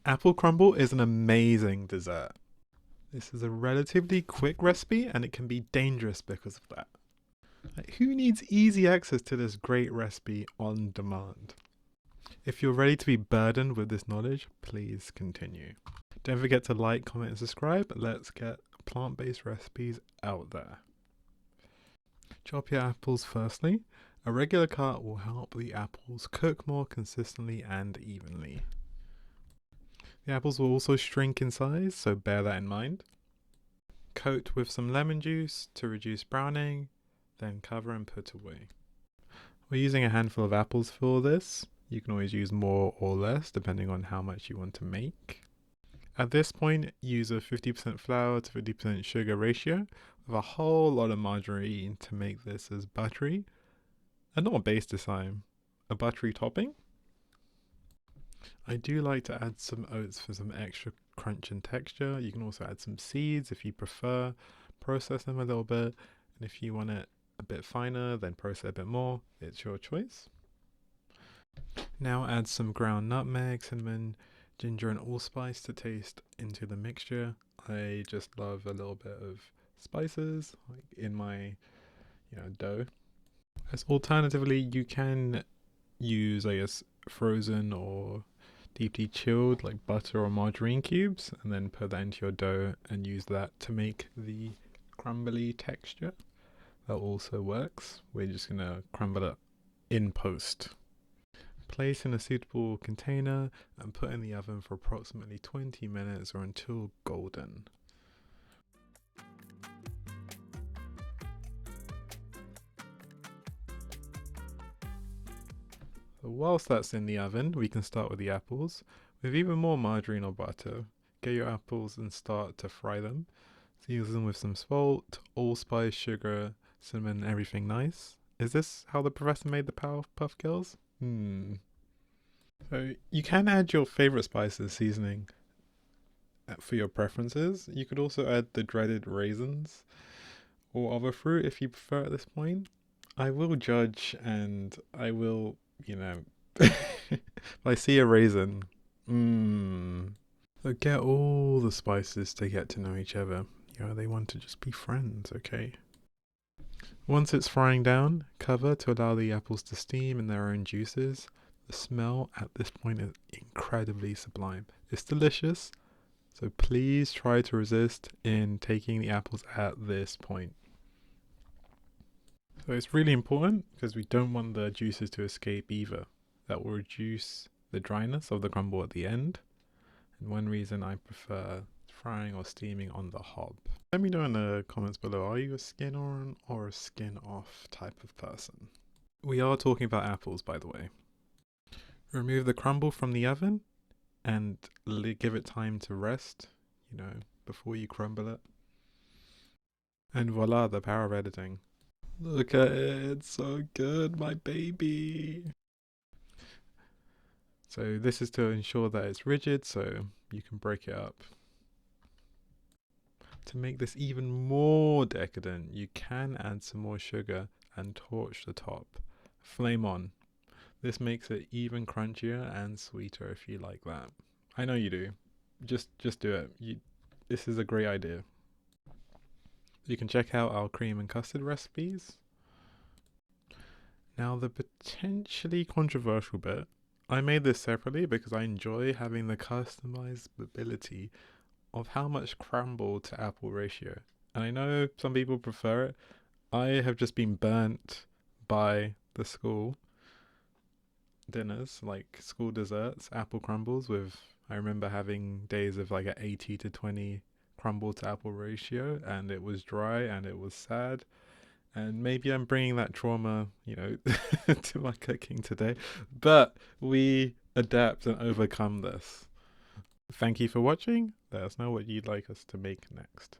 Apple crumble is an amazing dessert. This is a relatively quick recipe and it can be dangerous because of that. Like, who needs easy access to this great recipe on demand? If you're ready to be burdened with this knowledge, please continue. Don't forget to like, comment, and subscribe. Let's get plant-based recipes out there. Chop your apples firstly. A regular cut will help the apples cook more consistently and evenly. The apples will also shrink in size, so bear that in mind. Coat with some lemon juice to reduce browning, then cover and put away. We're using a handful of apples for this. You can always use more or less depending on how much you want to make. At this point, use a 50% flour to 50% sugar ratio with a whole lot of margarine to make this as buttery, and not a base this time, a buttery topping. I do like to add some oats for some extra crunch and texture. You can also add some seeds if you prefer, process them a little bit, and if you want it a bit finer, then process a bit more. It's your choice. Now add some ground nutmeg, cinnamon, ginger, and allspice to taste into the mixture. I just love a little bit of spices like in my dough. As alternatively, you can use, I guess, frozen or deeply chilled like butter or margarine cubes, and then put that into your dough and use that to make the crumbly texture. That also works. We're just gonna crumble it in post. Place in a suitable container and put in the oven for approximately 20 minutes or until golden. So whilst that's in the oven, we can start with the apples. With even more margarine or butter, get your apples and start to fry them. Season them with some salt, allspice, sugar, cinnamon, everything nice. Is this how the professor made the Powerpuff Girls? So you can add your favorite spices seasoning for your preferences. You could also add the dreaded raisins or other fruit if you prefer at this point. I will judge and I will, if I see a raisin, So get all the spices to get to know each other. They want to just be friends, okay? Once it's frying down, cover to allow the apples to steam in their own juices. The smell at this point is incredibly sublime. It's delicious, so please try to resist in taking the apples at this point. So it's really important because we don't want the juices to escape either. That will reduce the dryness of the crumble at the end. And one reason I prefer frying or steaming on the hob. Let me know in the comments below, are you a skin on or a skin off type of person? We are talking about apples, by the way. Remove the crumble from the oven and give it time to rest, before you crumble it. And voila, the power of editing. Look at it, it's so good, my baby. So this is to ensure that it's rigid so you can break it up. To make this even more decadent, you can add some more sugar and torch the top. Flame on. This makes it even crunchier and sweeter if you like that. I know you do. Just do it. This is a great idea. You can check out our cream and custard recipes. Now the potentially controversial bit. I made this separately because I enjoy having the customizability of how much crumble to apple ratio. And I know some people prefer it. I have just been burnt by the school dinners, like school desserts, apple crumbles I remember having days of like an 80 to 20 crumble to apple ratio, and it was dry and it was sad. And maybe I'm bringing that trauma, to my cooking today. But we adapt and overcome this. Thank you for watching. Let us know what you'd like us to make next.